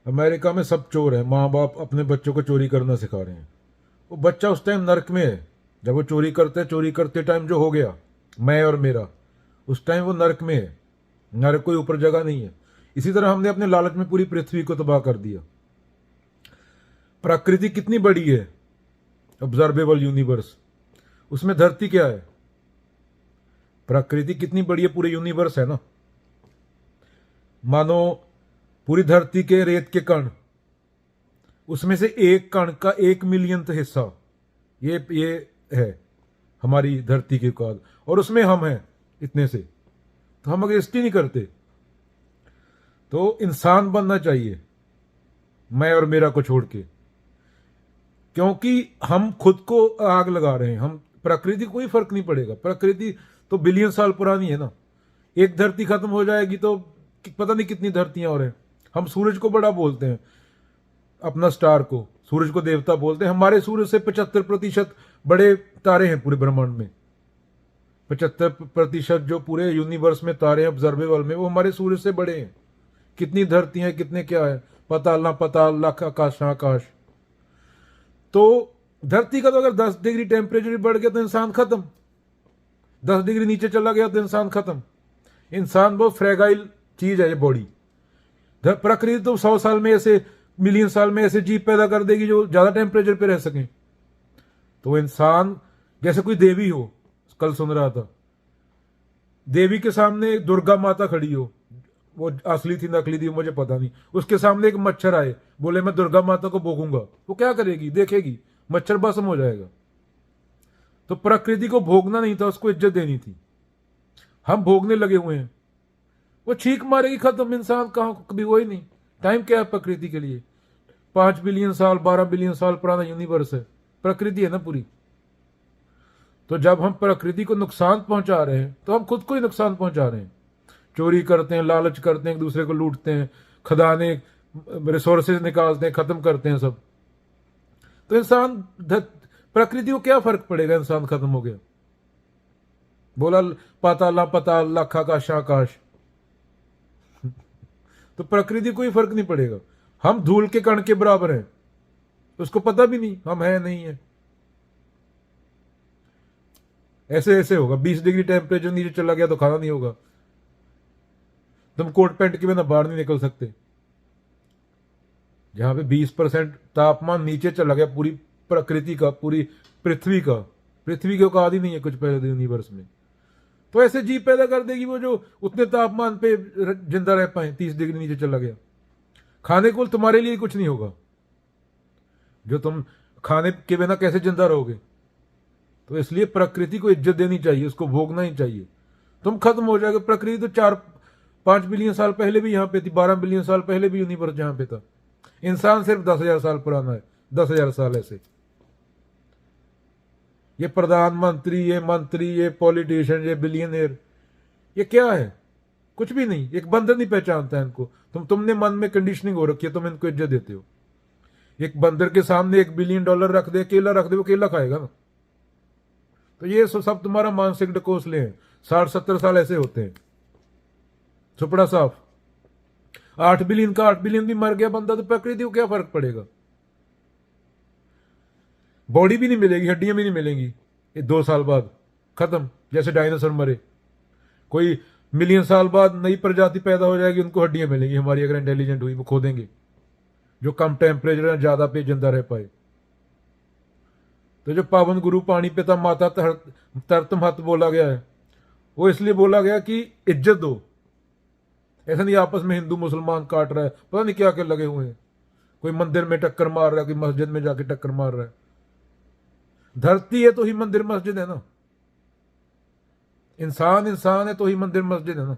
America में सब चोर है, माँ बाप अपने बच्चों को चोरी करना सिखा रहे हैं। वो बच्चा उस टाइम नर्क में है, जब वो चोरी करते टाइम जो हो गया मैं और मेरा, उस टाइम वो नर्क में है। नर्क कोई ऊपर जगह नहीं है। इसी तरह हमने अपने लालच में पूरी पृथ्वी को तबाह कर दिया। प्रकृति कितनी बड़ी है, ऑब्जर्वेबल यूनिवर्स, उसमें धरती क्या है? प्रकृति कितनी बड़ी है, पूरे यूनिवर्स है ना। मानो पूरी धरती के रेत के कण, उसमें से एक कण का 1 मिलियनथ हिस्सा ये है हमारी धरती के औकात, और उसमें हम हैं इतने से। तो हम अगर नहीं करते तो इंसान बनना चाहिए, मैं और मेरा को छोड़ के, क्योंकि हम खुद को आग लगा रहे हैं। हम प्रकृति को कोई फर्क नहीं पड़ेगा, प्रकृति तो बिलियन साल पुरानी है ना। एक धरती खत्म हो जाएगी तो पता नहीं कितनी धरतियां और हैं। हम सूरज को बड़ा बोलते हैं, अपना स्टार को, सूरज को देवता बोलते हैं। हमारे सूरज से 75% बड़े तारे हैं पूरे ब्रह्मांड में। 75% जो पूरे यूनिवर्स में तारे हैं ऑब्जर्वेबल में, वो हमारे सूरज से बड़े हैं। कितनी धरतियां, कितने क्या है, पताल ना पताल, लाख आकाश ना आकाश। तो धरती का तो अगर 10 डिग्री टेम्परेचर बढ़ गया तो इंसान खत्म, 10 डिग्री नीचे चला गया तो इंसान खत्म। इंसान बहुत फ्रेगाइल चीज है ये बॉडी। प्रकृति तो 100 साल में ऐसे, मिलियन साल में ऐसे जीव पैदा कर देगी जो ज्यादा टेम्परेचर पे रह सके। तो इंसान जैसे कोई देवी हो, कल सुन रहा था, देवी के सामने दुर्गा माता खड़ी हो, वो असली थी नकली थी मुझे पता नहीं, उसके सामने एक मच्छर आए, बोले मैं दुर्गा माता को भोगूंगा, वो क्या करेगी? देखेगी मच्छर भस्म हो जाएगा। तो प्रकृति को भोगना नहीं था, उसको इज्जत देनी थी। हम भोगने लगे हुए हैं। वो छींक मारेगी, खत्म। इंसान कहां, कभी वो ही नहीं। टाइम क्या है प्रकृति के लिए? 5 बिलियन साल, 12 बिलियन साल पुराना यूनिवर्स है, प्रकृति है ना पूरी। तो जब हम प्रकृति को नुकसान पहुंचा रहे हैं तो हम खुद को ही नुकसान पहुंचा रहे हैं। चोरी करते हैं, लालच करते हैं, एक दूसरे को लूटते हैं, खदाने रिसोर्सेज निकालते हैं, खत्म करते हैं सब। तो इंसान, प्रकृति को क्या फर्क पड़ेगा? इंसान खत्म हो गया, बोला पाताल पताल, लाख आकाश आकाश। तो प्रकृति को ही फर्क नहीं पड़ेगा। हम धूल के कण के बराबर हैं, उसको पता भी नहीं हम है नहीं है। ऐसे ऐसे होगा, 20 डिग्री टेम्परेचर नीचे चला गया तो खाना नहीं होगा। तुम कोट पैंट के बिना बाहर नहीं निकल सकते। जहां पे 20% तापमान नीचे चला गया पूरी प्रकृति का, पूरी पृथ्वी के औकात ही नहीं है कुछ पहले यूनिवर्स में। तो ऐसे जीव पैदा कर देगी वो जो उतने तापमान पे जिंदा रह पाए। 30 डिग्री नीचे चला गया, खाने को तुम्हारे लिए कुछ नहीं होगा, जो तुम खाने के बिना कैसे जिंदा रहोगे? तो इसलिए प्रकृति को इज्जत देनी चाहिए, उसको भोगना ही चाहिए। तुम खत्म हो जाओगे। प्रकृति तो 4-5 बिलियन साल पहले भी यहां पे थी, 12 बिलियन साल पहले भी यूनिवर्स जहां पे था। इंसान सिर्फ 10,000 साल पुराना है, 10,000 साल ऐसे। ये प्रधानमंत्री, ये मंत्री, ये पॉलिटिशियन, ये बिलियनियर, ये क्या है? कुछ भी नहीं। एक बंदर नहीं पहचानता है इनको। तुमने मन में कंडीशनिंग हो रखी है, तुम इनको इज्जत देते हो। एक बंदर के सामने $1 बिलियन रख दे, केला रख दे, वो केला खाएगा ना। तो ये सब तुम्हारा मानसिक ढकोसले हैं। 60-70 साल ऐसे होते हैं, चुपड़ा साफ। 8 बिलियन का 8 बिलियन भी मर गया बंदा, तो प्रकृति को क्या फर्क पड़ेगा? बॉडी भी नहीं मिलेगी, हड्डियां भी नहीं मिलेंगी, ये 2 साल बाद खत्म। जैसे डायनासोर मरे, कोई मिलियन साल बाद नई प्रजाति पैदा हो जाएगी, उनको हड्डियां मिलेंगी। हमारी अगर इंटेलिजेंट हुई, वो खोदेंगे, जो कम टेम्परेचर है, ज्यादा पे जिंदा रह पाए। तो जो पावन गुरु पानी पिता माता तरत महत बोला गया है, वो इसलिए बोला गया कि इज्जत दो। ऐसा नहीं आपस में हिंदू मुसलमान काट रहा है, पता नहीं क्या क्या लगे हुए हैं। कोई मंदिर में टक्कर मार रहा है, कोई मस्जिद में जाके टक्कर मार रहा है। धरती है तो ही मंदिर मस्जिद है ना। इंसान इंसान है तो ही मंदिर मस्जिद है ना।